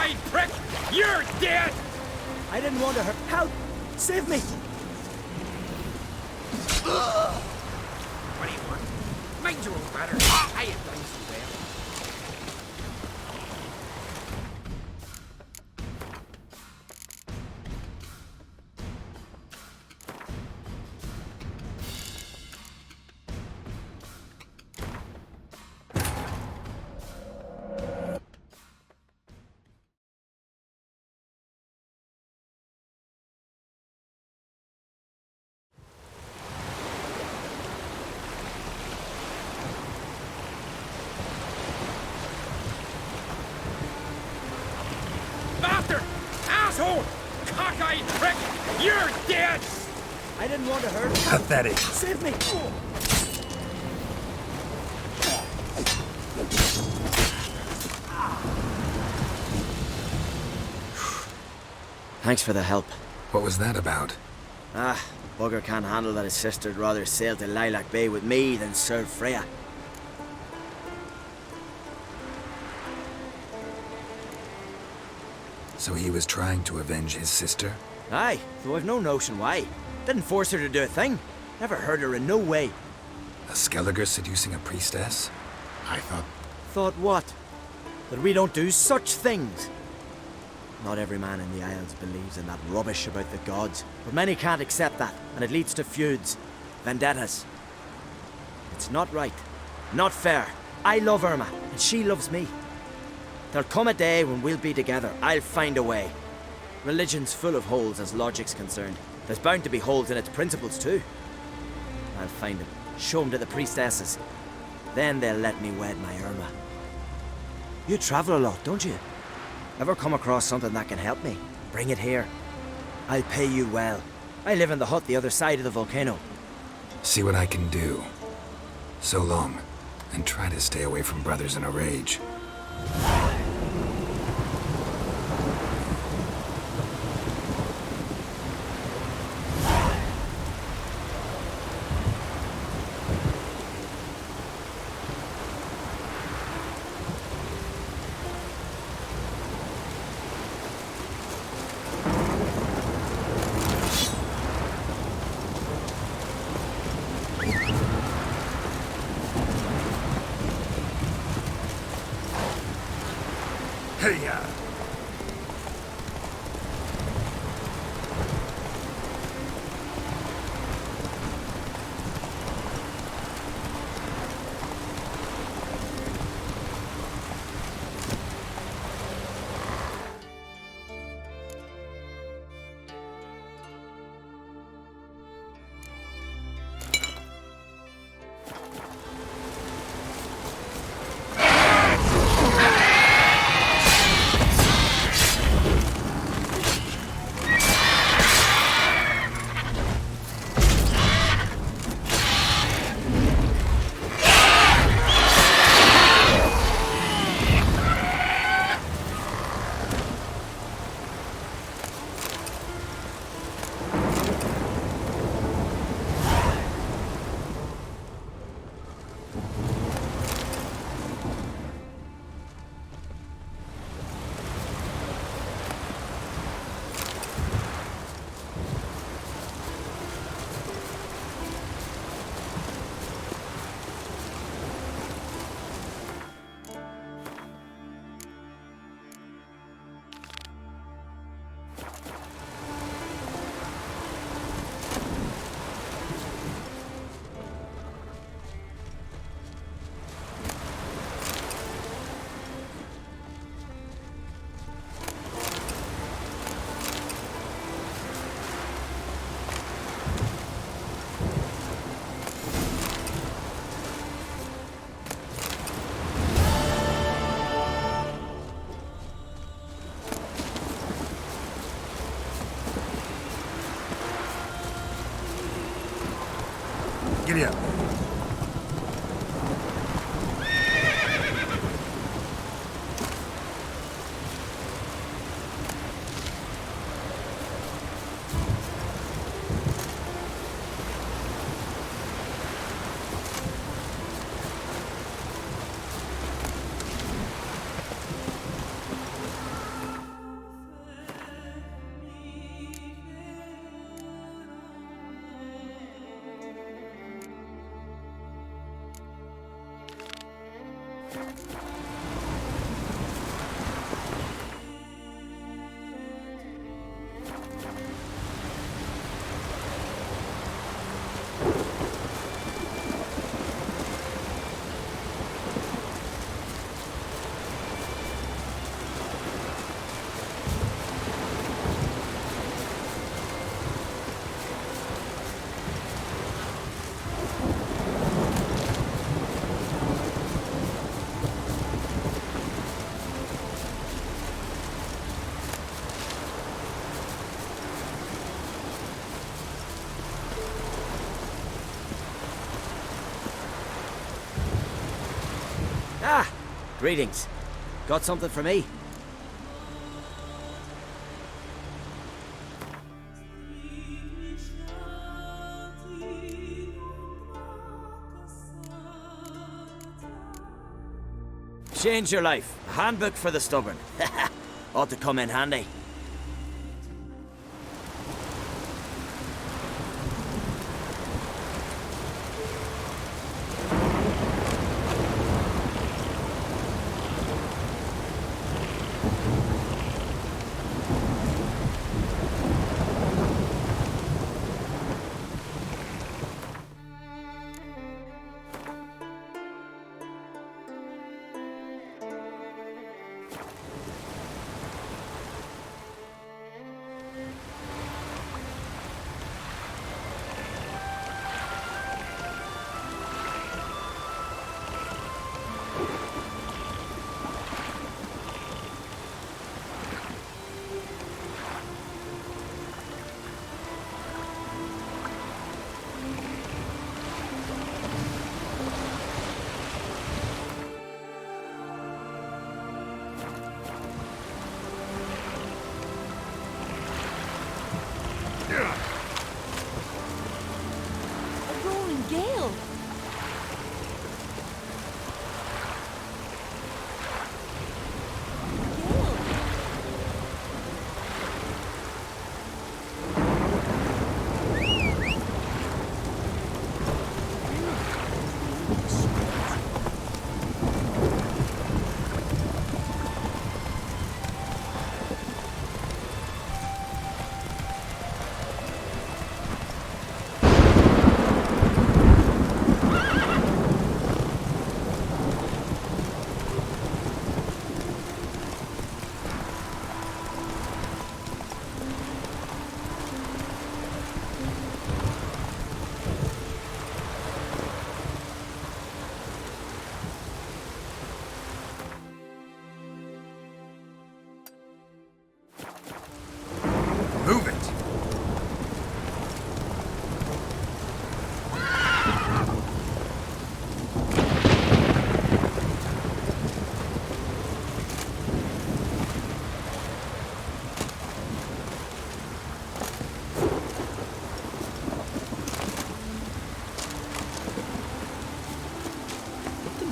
cockeyed prick! You're dead! I didn't want to hurt. Help! Save me! What do you want? Mind your own matter. I advise you well. Bastard! Asshole! Cockeyed prick! You're dead! I didn't want to hurt. Pathetic. Save me! Thanks for the help. What was that about? Bugger can't handle that his sister'd rather sail to Lilac Bay with me than serve Freya. So he was trying to avenge his sister? Aye, though I've no notion why. Didn't force her to do a thing. Never hurt her in no way. A Skelliger seducing a priestess? I thought... Thought what? That we don't do such things. Not every man in the Isles believes in that rubbish about the gods, but many can't accept that, and it leads to feuds, vendettas. It's not right, not fair. I love Irma, and she loves me. There'll come a day when we'll be together. I'll find a way. Religion's full of holes as logic's concerned. There's bound to be holes in its principles too. I'll find them, show them to the priestesses. Then they'll let me wed my Irma. You travel a lot, don't you? Ever come across something that can help me? Bring it here. I'll pay you well. I live in the hut the other side of the volcano. See what I can do. So long, and try to stay away from brothers in a rage. Hey-ya! Giddy up. Ah! Greetings. Got something for me? Change your life. A handbook for the stubborn. Ought to come in handy.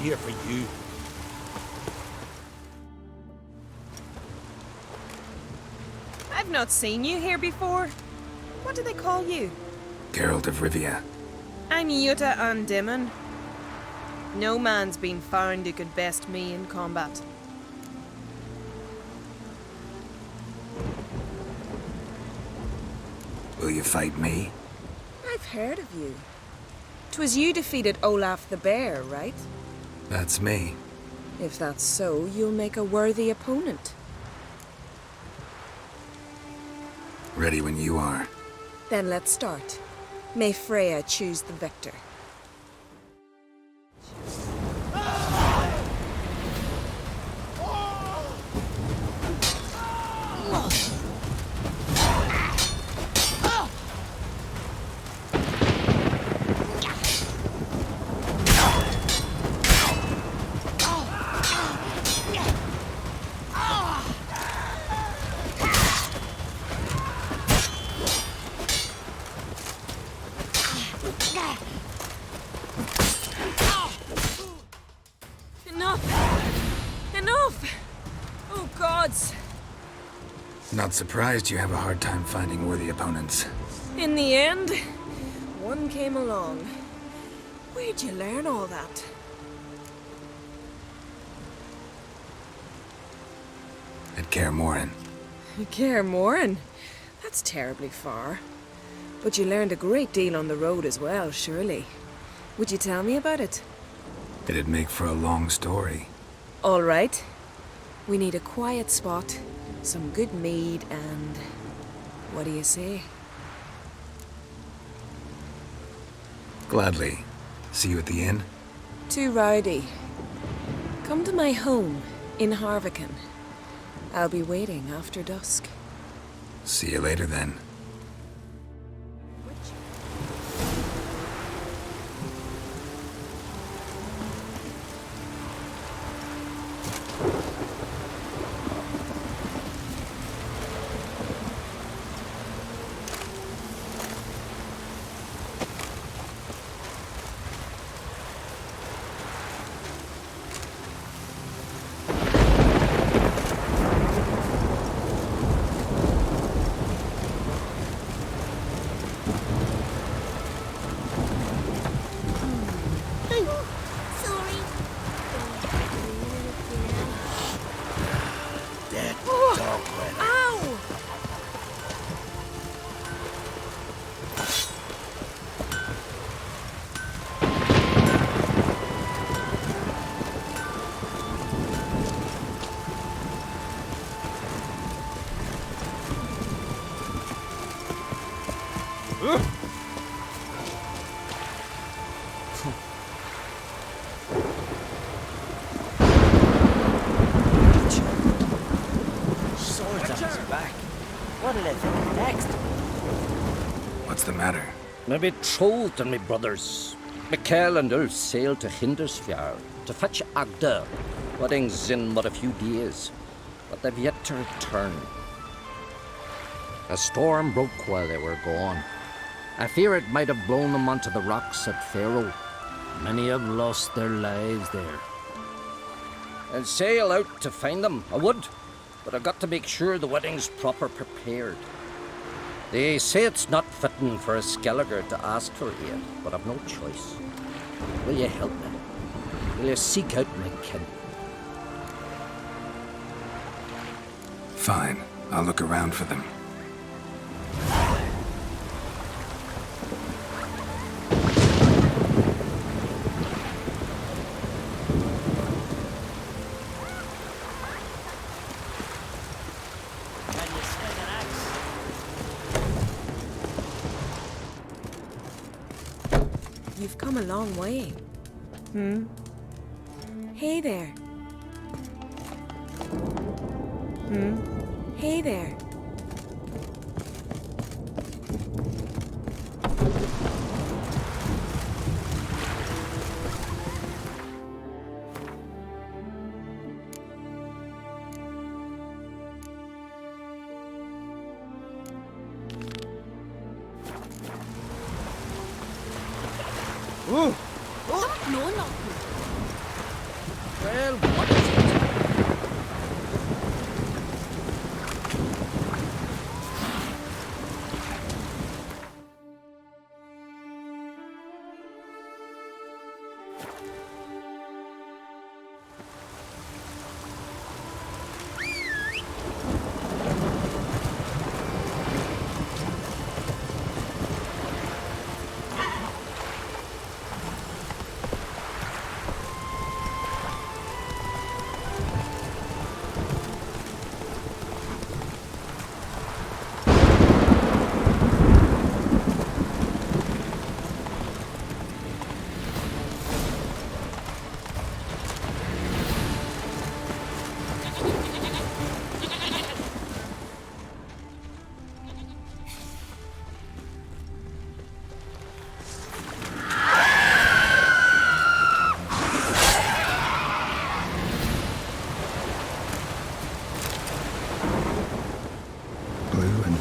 Here for you. I've not seen you here before. What do they call you? Geralt of Rivia. I'm Yuta Undimmen. No man's been found who could best me in combat. Will you fight me? I've heard of you. 'Twas you defeated Olaf the Bear, right? That's me. If that's so, you'll make a worthy opponent. Ready when you are. Then let's start. May Freya choose the victor. Not surprised you have a hard time finding worthy opponents. In the end, one came along. Where'd you learn all that? at Kaer Morhen. Kaer Morhen? That's terribly far. But you learned a great deal on the road as well, surely. Would you tell me about it? It'd make for a long story. All right. We need a quiet spot, some good mead, and... what do you say? Gladly. See you at the inn? Too rowdy. Come to my home in Harviken. I'll be waiting after dusk. See you later then. Sorry. Dead dog weather. Ow! Swords on his back. What'll I think next? What's the matter? My betrothed and my brothers, Mikkel and Ulf sailed to Hindersfjord to fetch Agda. Wedding's in but a few days, but they've yet to return. A storm broke while they were gone. I fear it might have blown them onto the rocks at Faroe. Many have lost their lives there. I'd sail out to find them, I would, but I've got to make sure the wedding's proper prepared. They say it's not fitting for a Skelliger to ask for aid, but I've no choice. Will you help me? Will you seek out my kin? Fine. I'll look around for them. Can you swing an axe? You've come a long way. Hey there. Hey there. No. Well, what is it?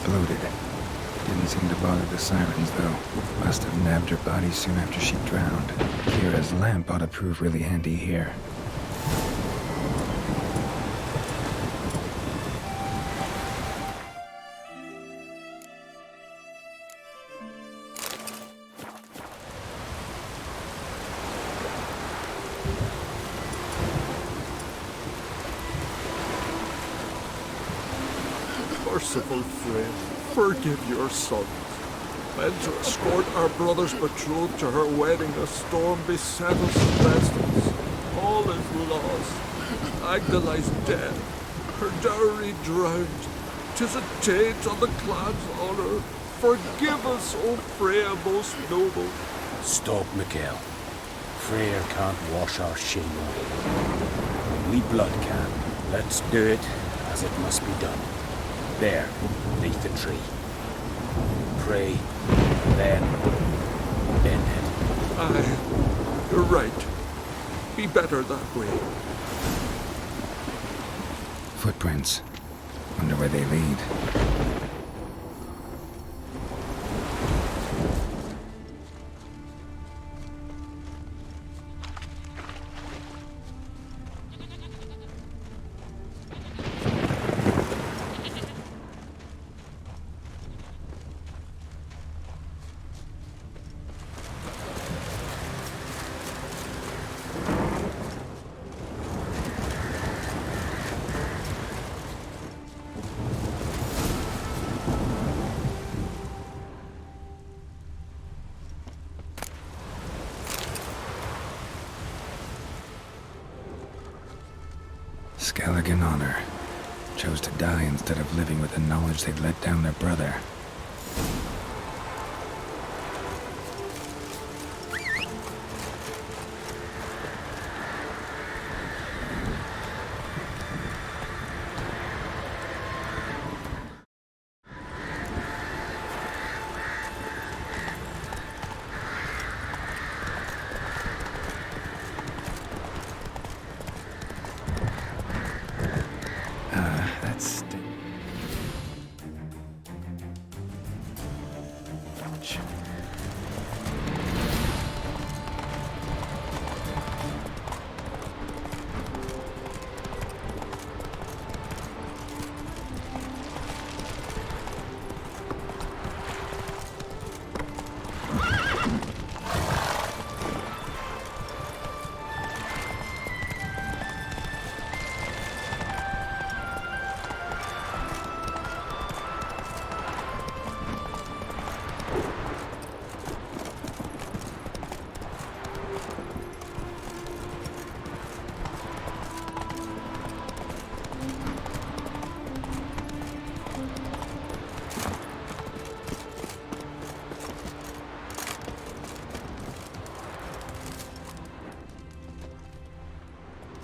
Bloated. Didn't seem to bother the sirens, though. Must have nabbed her body soon after she drowned. Kira's lamp ought to prove really handy here. Merciful Freya, forgive your son. Went to escort our brother's betrothed to her wedding, a storm beset us and wrested us. All is lost. Agdali's dead, her dowry drowned. 'Tis a taint on the clan's honour. Forgive us, O Freya most noble. Stop, Mikael. Freyr can't wash our shame away. Only blood can. Let's do it as it must be done. There, beneath the tree. Pray, then end it. Aye, you're right. Be better that way. Footprints. Wonder where they lead. Skelligan honor. Chose to die instead of living with the knowledge they'd let down their brother. That's... Ouch.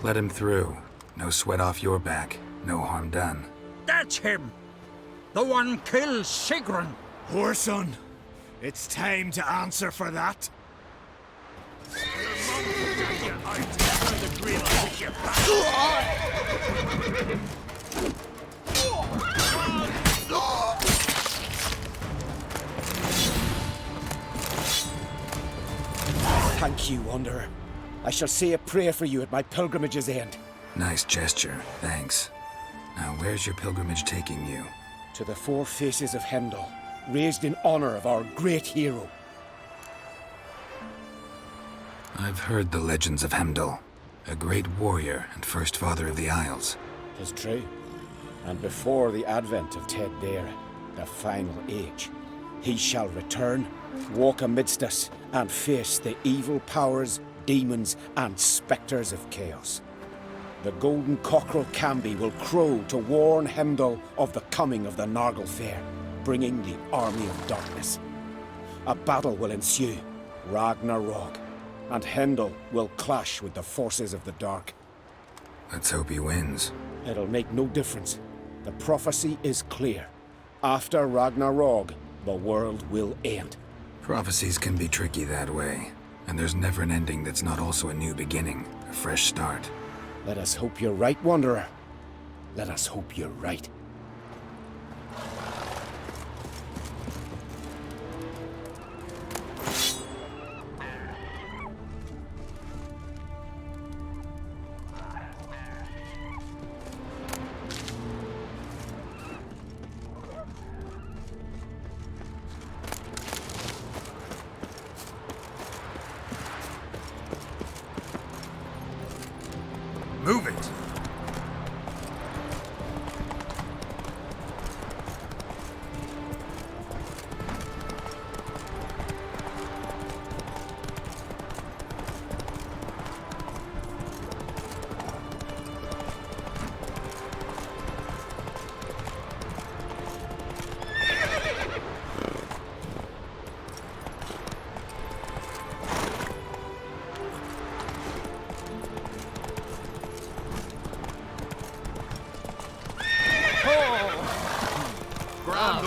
Let him through. No sweat off your back. No harm done. That's him! The one killed Sigrun! Whoreson, it's time to answer for that. Thank you, Wanderer. I shall say a prayer for you at my pilgrimage's end. Nice gesture, thanks. Now, where's your pilgrimage taking you? To the four faces of Heimdall, raised in honor of our great hero. I've heard the legends of Heimdall. A great warrior and first father of the Isles. 'Tis true. And before the advent of Ted Dare, the final age, he shall return, walk amidst us, and face the evil powers, demons, and spectres of chaos. The golden cockerel Camby will crow to warn Heimdall of the coming of the Nargle Fair, bringing the army of darkness. A battle will ensue, Ragnarok, and Heimdall will clash with the forces of the dark. Let's hope he wins. It'll make no difference. The prophecy is clear. After Ragnarok, the world will end. Prophecies can be tricky that way. And there's never an ending that's not also a new beginning, a fresh start. Let us hope you're right, Wanderer. Let us hope you're right. Move it.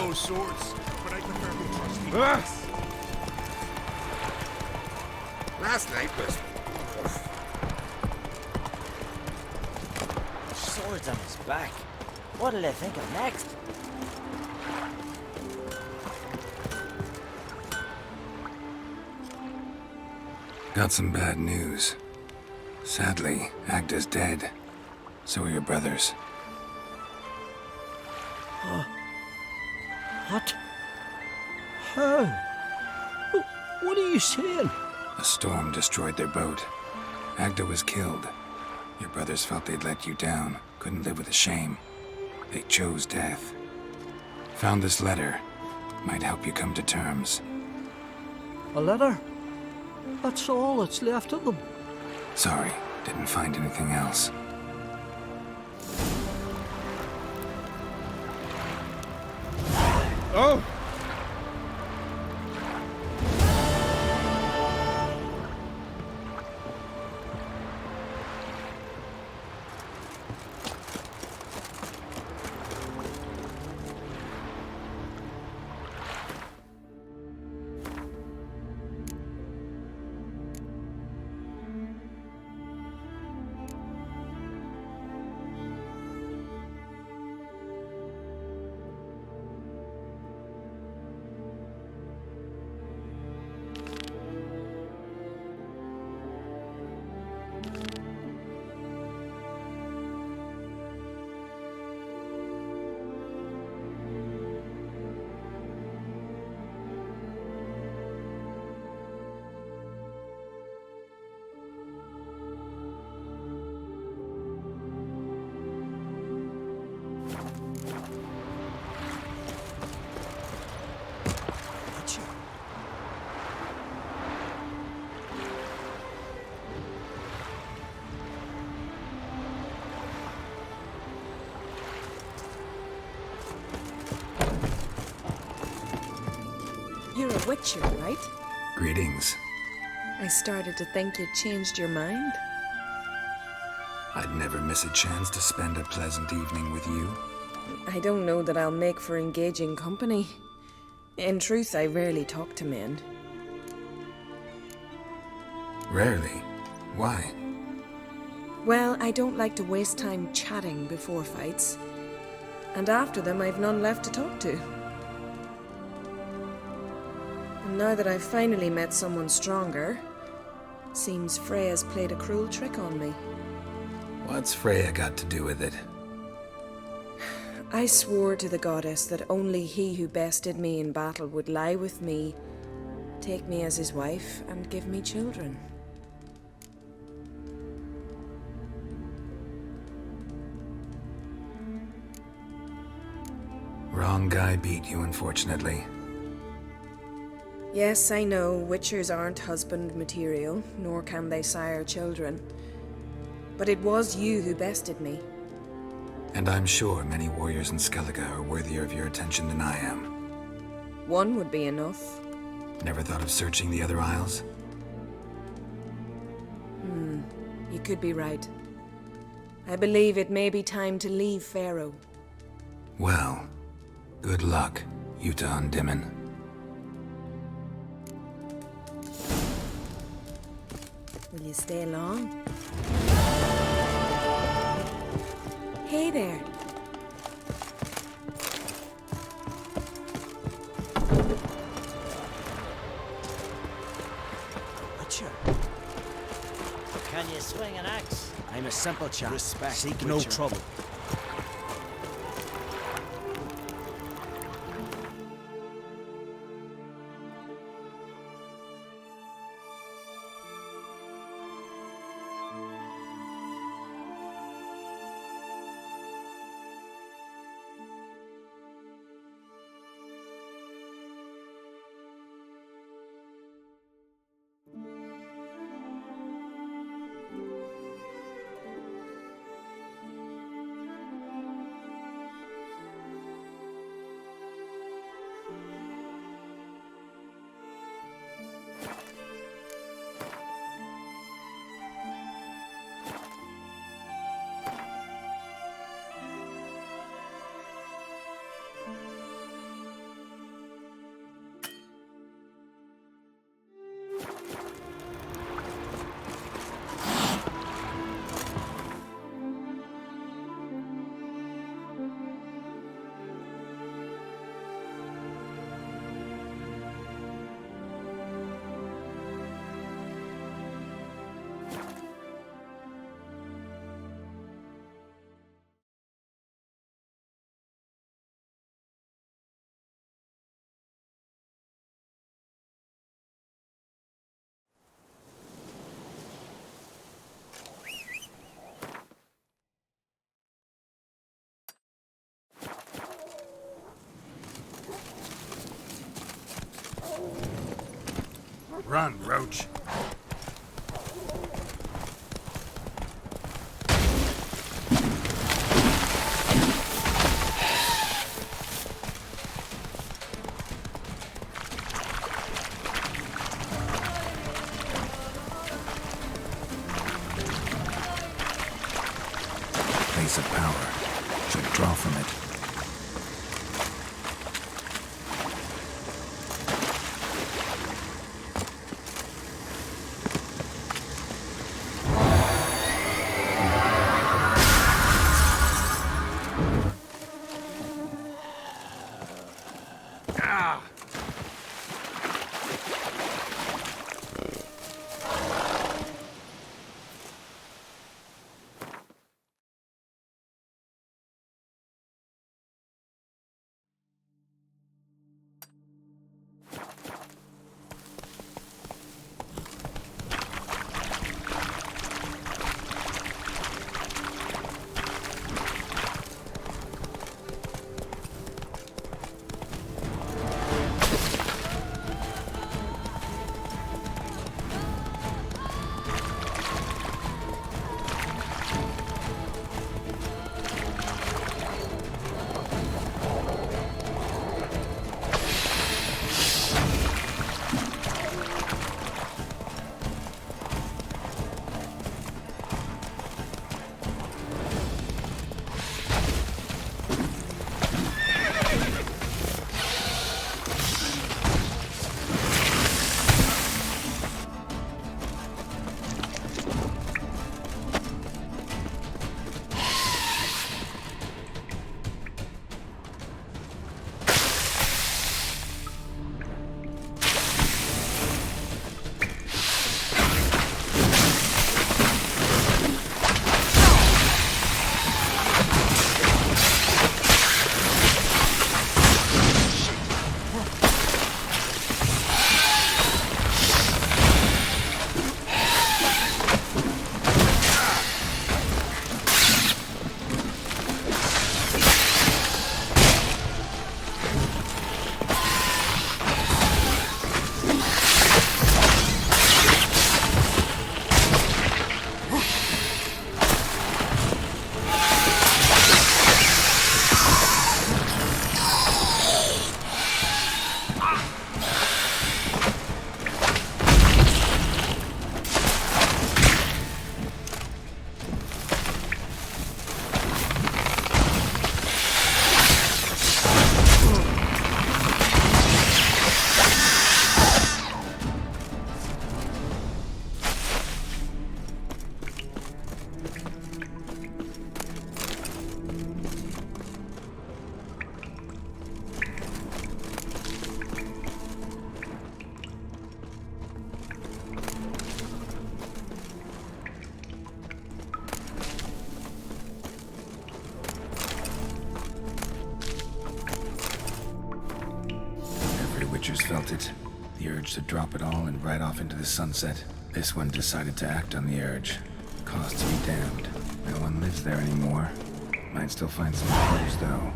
no swords, but I prefer to trust you. Last night was Swords on his back. What'll they think of next? Got some bad news. Sadly, Agda's dead. So are your brothers. What? How? What are you saying? A storm destroyed their boat. Agda was killed. Your brothers felt they'd let you down, couldn't live with the shame. They chose death. Found this letter. Might help you come to terms. A letter? That's all that's left of them. Sorry, didn't find anything else. Oh! You're a witcher, right? Greetings. I started to think you'd changed your mind. I'd never miss a chance to spend a pleasant evening with you. I don't know that I'll make for engaging company. In truth, I rarely talk to men. Rarely? Why? Well, I don't like to waste time chatting before fights. And after them, I've none left to talk to. And now that I've finally met someone stronger, seems Freya's played a cruel trick on me. What's Freya got to do with it? I swore to the goddess that only he who bested me in battle would lie with me, take me as his wife, and give me children. Wrong guy beat you, unfortunately. Yes, I know, witchers aren't husband material, nor can they sire children. But it was you who bested me. And I'm sure many warriors in Skellige are worthier of your attention than I am. One would be enough. Never thought of searching the other isles? You could be right. I believe it may be time to leave Faroe. Well, good luck, Utah and Dimon. Will you stay long? Hey there. Witcher. Can you swing an axe? I'm a simple chap. Seek no trouble. Run, Roach. Place of power. Should draw from it. Witchers felt it. The urge to drop it all and ride off into the sunset. This one decided to act on the urge. Cause to be damned. No one lives there anymore. Might still find some clues, though.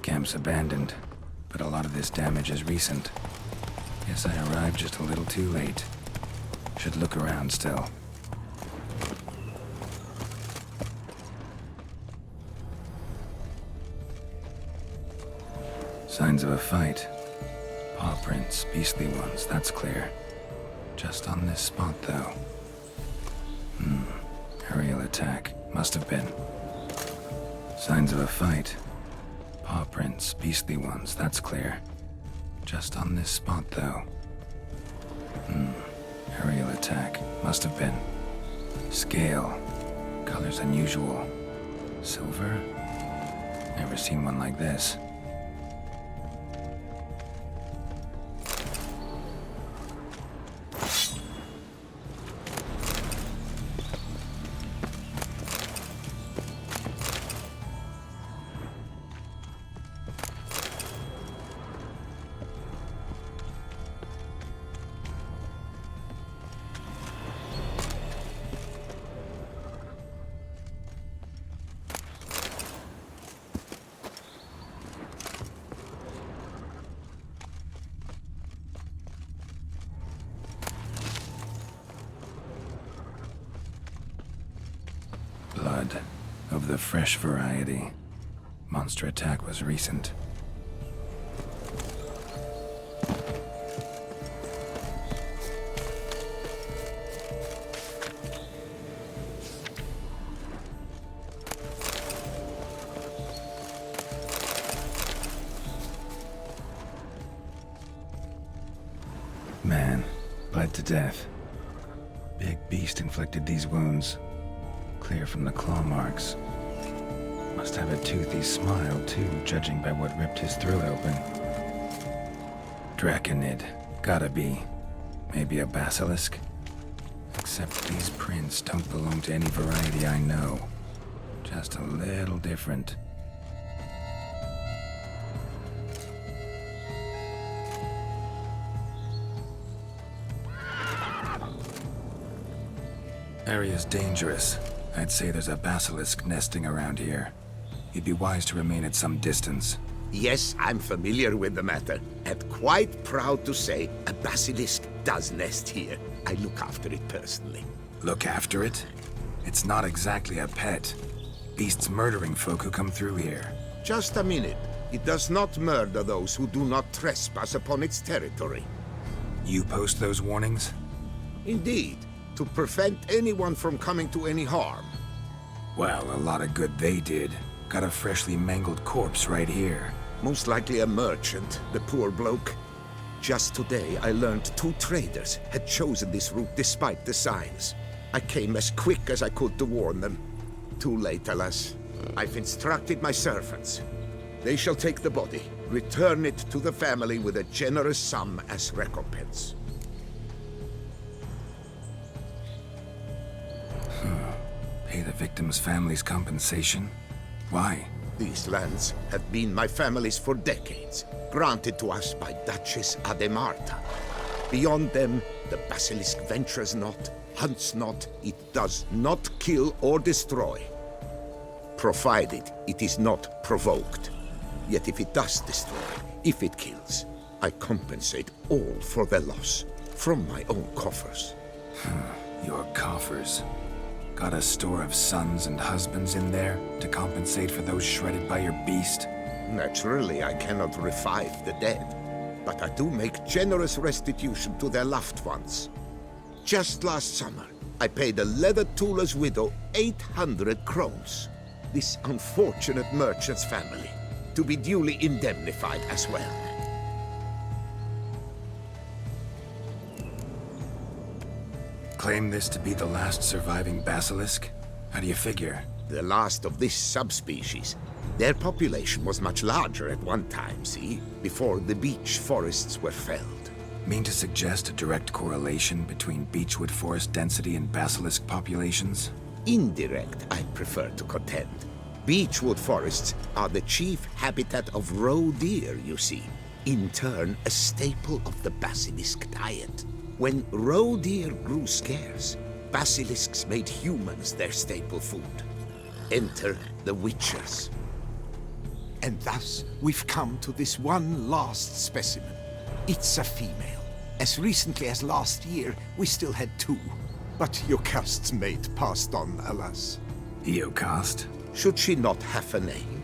Camp's abandoned, but a lot of this damage is recent. Guess I arrived just a little too late. Should look around still. Signs of a fight. Paw prints, beastly ones, that's clear. Just on this spot, though. Aerial attack. Must have been. Signs of a fight. Paw prints, beastly ones, that's clear. Just on this spot, though. Aerial attack. Must have been. Scale. Colors unusual. Silver? Never seen one like this. Blood. Of the fresh variety. Monster attack was recent. Man, bled to death. Big beast inflicted these wounds. Clear from the claw marks. Must have a toothy smile, too, judging by what ripped his throat open. Draconid. Gotta be. Maybe a basilisk? Except these prints don't belong to any variety I know. Just a little different. Area's dangerous. I'd say there's a basilisk nesting around here. You'd be wise to remain at some distance. Yes, I'm familiar with the matter, and quite proud to say a basilisk does nest here. I look after it personally. Look after it? It's not exactly a pet. Beast's murdering folk who come through here. Just a minute. It does not murder those who do not trespass upon its territory. You post those warnings? Indeed, to prevent anyone from coming to any harm. Well, a lot of good they did. Got a freshly mangled corpse right here. Most likely a merchant, the poor bloke. Just today, I learned 2 traders had chosen this route despite the signs. I came as quick as I could to warn them. Too late, alas. I've instructed my servants. They shall take the body, return it to the family with a generous sum as recompense. Pay the victim's family's compensation? Why? These lands have been my family's for decades, granted to us by Duchess Ademarta. Beyond them, the basilisk ventures not, hunts not, it does not kill or destroy. Provided it is not provoked. Yet if it does destroy, if it kills, I compensate all for their loss, from my own coffers. Your coffers. Got a store of sons and husbands in there to compensate for those shredded by your beast? Naturally, I cannot revive the dead, but I do make generous restitution to their loved ones. Just last summer, I paid a leather tooler's widow 800 crowns. This unfortunate merchant's family, to be duly indemnified as well. Claim this to be the last surviving basilisk? How do you figure? The last of this subspecies. Their population was much larger at one time, see? Before the beech forests were felled. Mean to suggest a direct correlation between beechwood forest density and basilisk populations? Indirect, I prefer to contend. Beechwood forests are the chief habitat of roe deer, you see. In turn, a staple of the basilisk diet. When roe deer grew scarce, basilisks made humans their staple food. Enter the witchers. And thus, we've come to this one last specimen. It's a female. As recently as last year, we still had 2. But Jocast's mate passed on, alas. Jocast? Should she not have a name?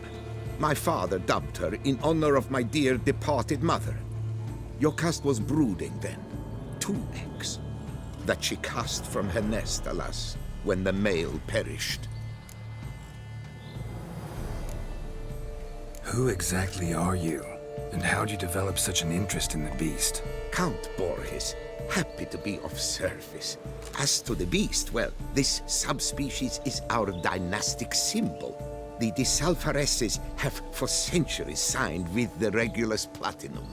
My father dubbed her in honor of my dear departed mother. Your caste was brooding then. 2 eggs. That she cast from her nest, alas, when the male perished. Who exactly are you? And how'd you develop such an interest in the beast? Count Borges, happy to be of service. As to the beast, well, this subspecies is our dynastic symbol. The Disalfareses have for centuries signed with the Regulus Platinum.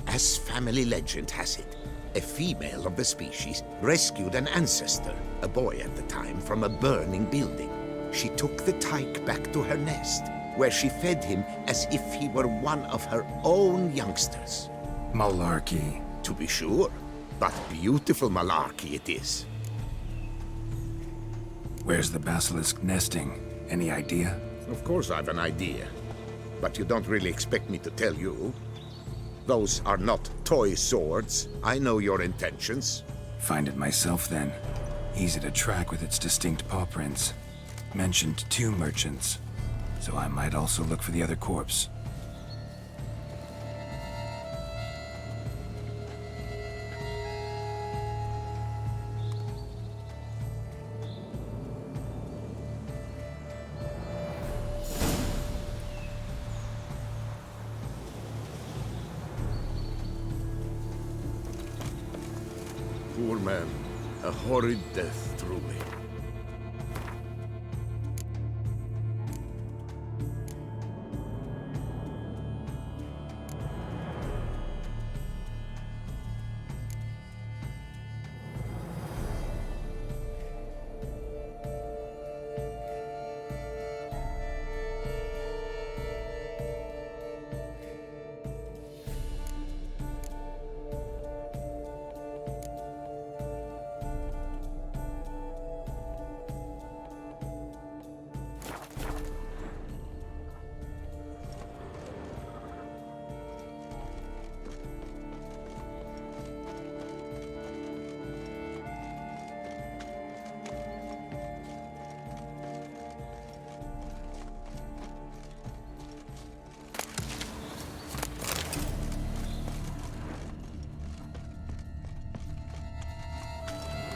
As family legend has it, a female of the species rescued an ancestor, a boy at the time, from a burning building. She took the tyke back to her nest, where she fed him as if he were one of her own youngsters. Malarkey. To be sure, but beautiful malarkey it is. Where's the basilisk nesting? Any idea? Of course I've an idea, but you don't really expect me to tell you. Those are not toy swords. I know your intentions. Find it myself then. Easy to track with its distinct paw prints. Mentioned 2 merchants, so I might also look for the other corpse. Poor man. A horrid death, truly.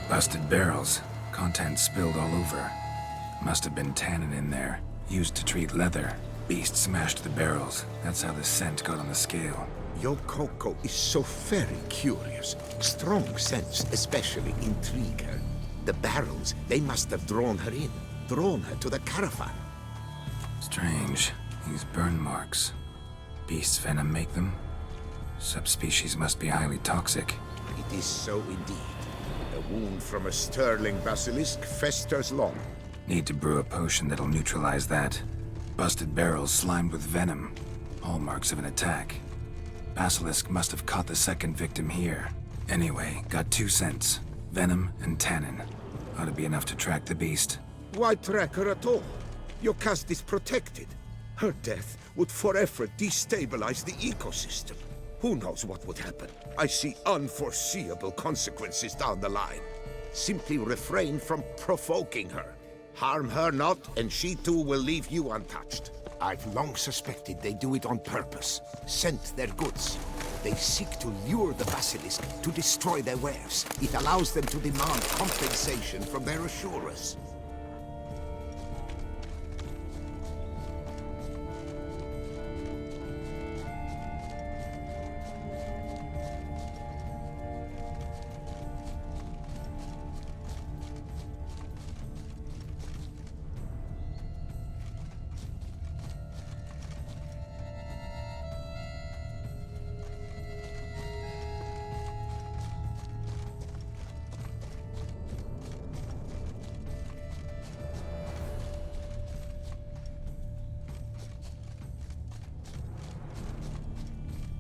Busted barrels. Contents spilled all over. Must have been tannin in there. Used to treat leather. Beast smashed the barrels. That's how the scent got on the scale. Your Coco is so very curious. Strong sense especially intrigue her. The barrels, they must have drawn her in. Drawn her to the caravan. Strange. These burn marks. Beast's venom make them? Subspecies must be highly toxic. It is so indeed. A wound from a sterling basilisk festers long. Need to brew a potion that'll neutralize that. Busted barrels slimed with venom. Hallmarks of an attack. Basilisk must have caught the second victim here. Anyway, got 2 scents. Venom and tannin. Ought to be enough to track the beast. Why track her at all? Your caste is protected. Her death would forever destabilize the ecosystem. Who knows what would happen? I see unforeseeable consequences down the line. Simply refrain from provoking her. Harm her not, and she too will leave you untouched. I've long suspected they do it on purpose. Scent their goods. They seek to lure the basilisk to destroy their wares. It allows them to demand compensation from their assurers.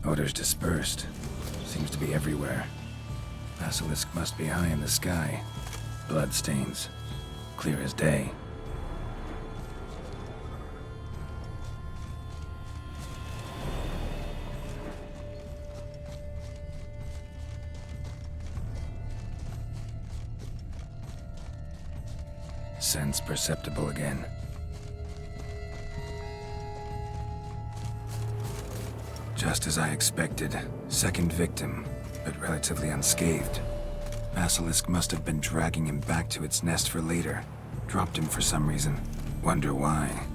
Odors dispersed. Seems to be everywhere. Basilisk must be high in the sky. Bloodstains. Clear as day. Sense perceptible again. Just as I expected. Second victim, but relatively unscathed. Basilisk must have been dragging him back to its nest for later. Dropped him for some reason. Wonder why.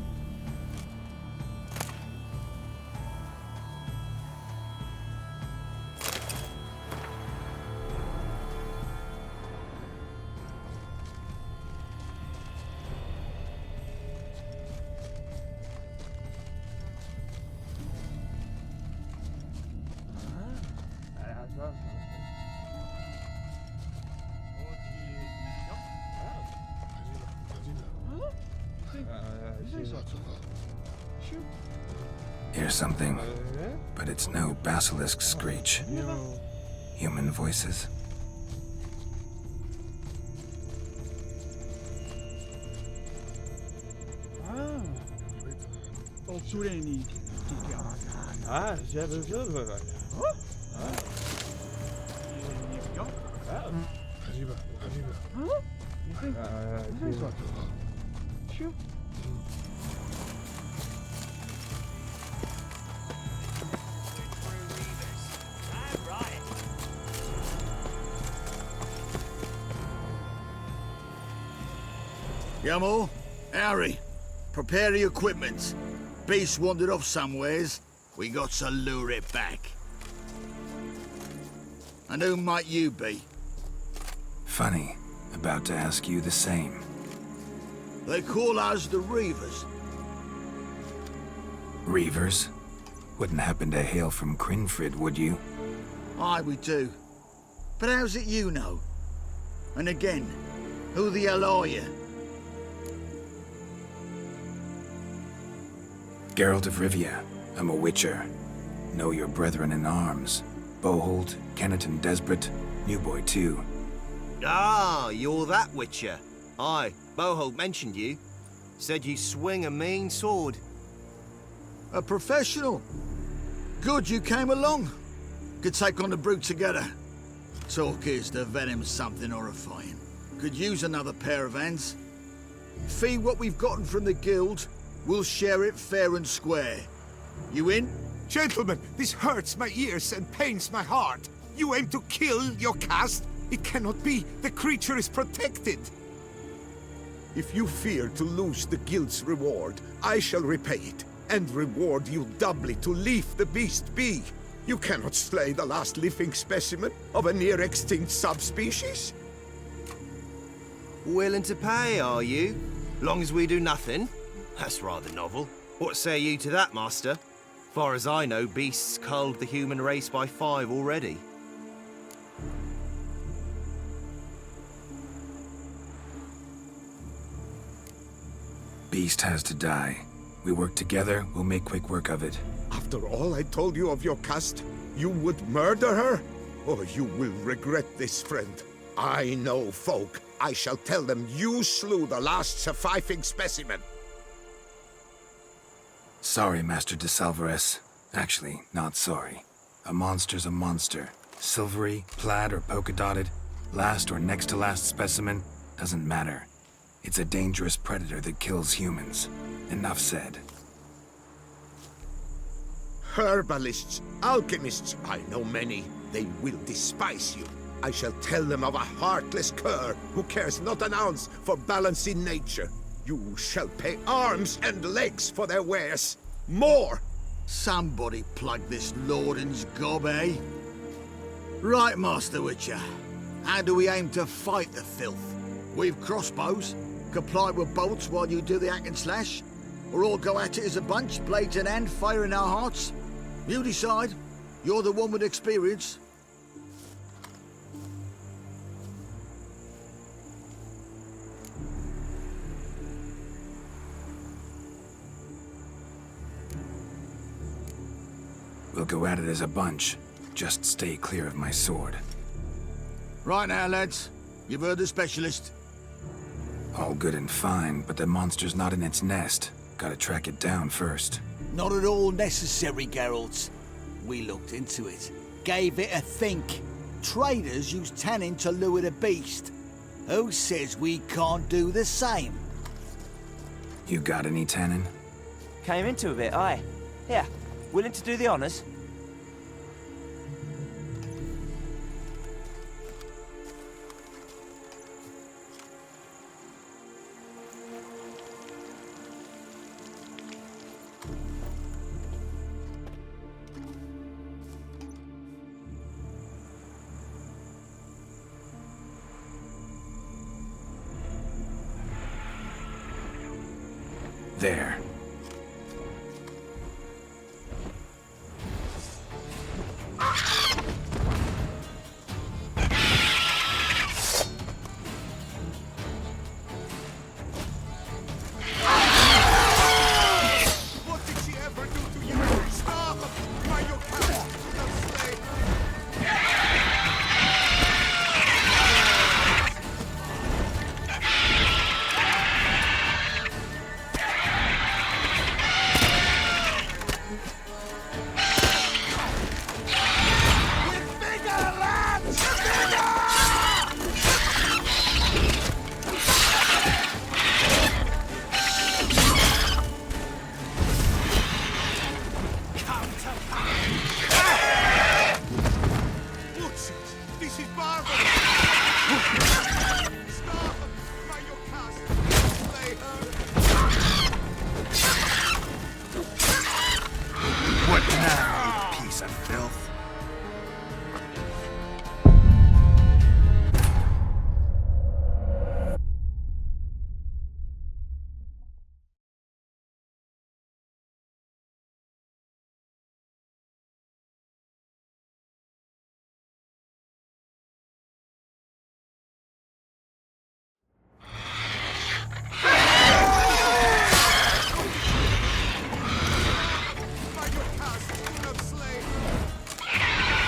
Hear something, but it's no basilisk screech. Human voices. Yamo, Harry, prepare the equipment. Beast wandered off somewheres. We got to lure it back. And who might you be? Funny. About to ask you the same. They call us the Reavers. Reavers? Wouldn't happen to hail from Crinfrid, would you? Aye, we do. But how's it you know? And again, who the hell are you? Geralt of Rivia. I'm a witcher. Know your brethren in arms. Bohold, Kennet and Desperate, new boy too. Ah, you're that witcher. Aye, Bohold mentioned you. Said you swing a mean sword. A professional. Good you came along. Could take on the brute together. Talk is the venom's something horrifying. Could use another pair of hands. Fee what we've gotten from the guild. We'll share it fair and square. You in? Gentlemen, this hurts my ears and pains my heart. You aim to kill your caste? It cannot be. The creature is protected. If you fear to lose the guild's reward, I shall repay it, and reward you doubly to leave the beast be. You cannot slay the last living specimen of a near-extinct subspecies. Willing to pay, are you? Long as we do nothing? That's rather novel. What say you to that, master? Far as I know, beasts culled the human race by 5 already. Beast has to die. We work together, we'll make quick work of it. After all I told you of your caste, you would murder her? Oh, you will regret this, friend. I know folk. I shall tell them you slew the last surviving specimen. Sorry, Master de Salvarez. Actually, not sorry. A monster's a monster. Silvery, plaid, or polka-dotted, last or next to last specimen, doesn't matter. It's a dangerous predator that kills humans. Enough said. Herbalists, alchemists, I know many. They will despise you. I shall tell them of a heartless cur who cares not an ounce for balance in nature. You shall pay arms and legs for their wares. More! Somebody plug this Lorden's gob, eh? Right, Master Witcher. How do we aim to fight the filth? We've crossbows. Comply with bolts while you do the hack and slash? Or all go at it as a bunch, blades in hand, fire in our hearts? You decide. You're the one with experience. We'll go at it as a bunch. Just stay clear of my sword. Right now, lads. You've heard the specialist. All good and fine, but the monster's not in its nest. Gotta track it down first. Not at all necessary, Geralt. We looked into it. Gave it a think. Traders use tannin to lure the beast. Who says we can't do the same? You got any tannin? Came into a bit, aye. Here, willing to do the honours? There. What did she ever do to you? Stop! By your cast, slave! This is barbarous! Stop! By your cast, slay her! What now, you piece of filth? By your cast, do not slay her!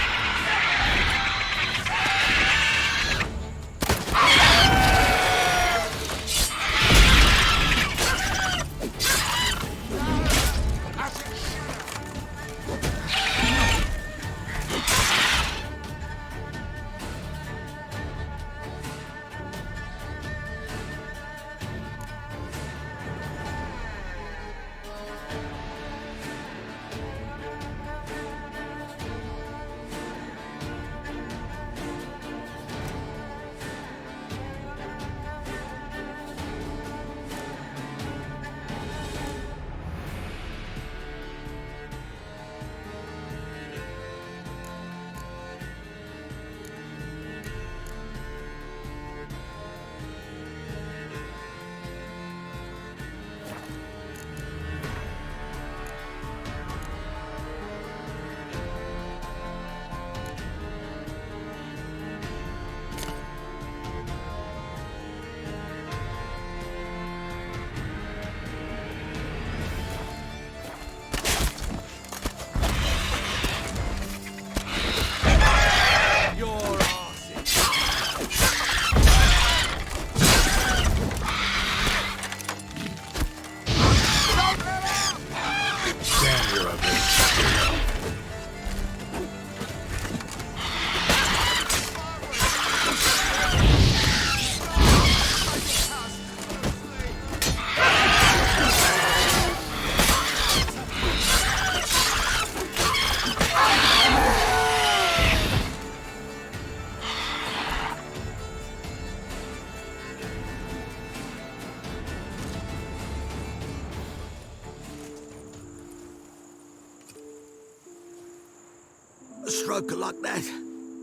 A stroke like that,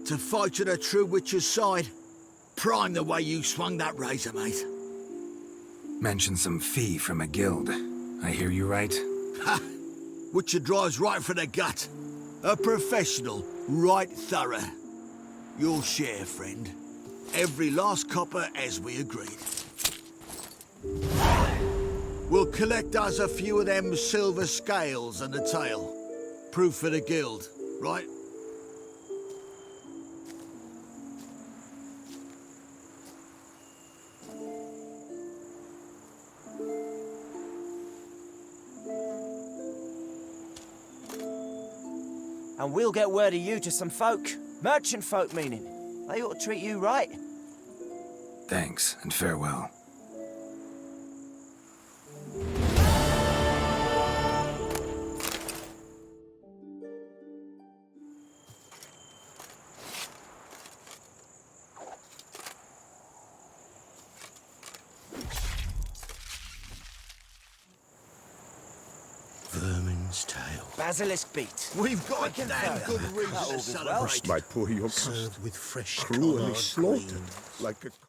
to fight at a true witcher's side. Prime the way you swung that razor, mate. Mentioned some fee from a guild. I hear you right? Ha! Witcher drives right for the gut. A professional, right thorough. Your share, friend. Every last copper as we agreed. We'll collect us a few of them silver scales and a tail. Proof for the guild, right? And we'll get word of you to some folk. Merchant folk, meaning. They ought to treat you right. Thanks, and farewell. Vermin's tail. Basilisk beat. We've got that good reason to celebrate. My poor Yokas, Served with fresh cruelly collard slaughtered greens. like a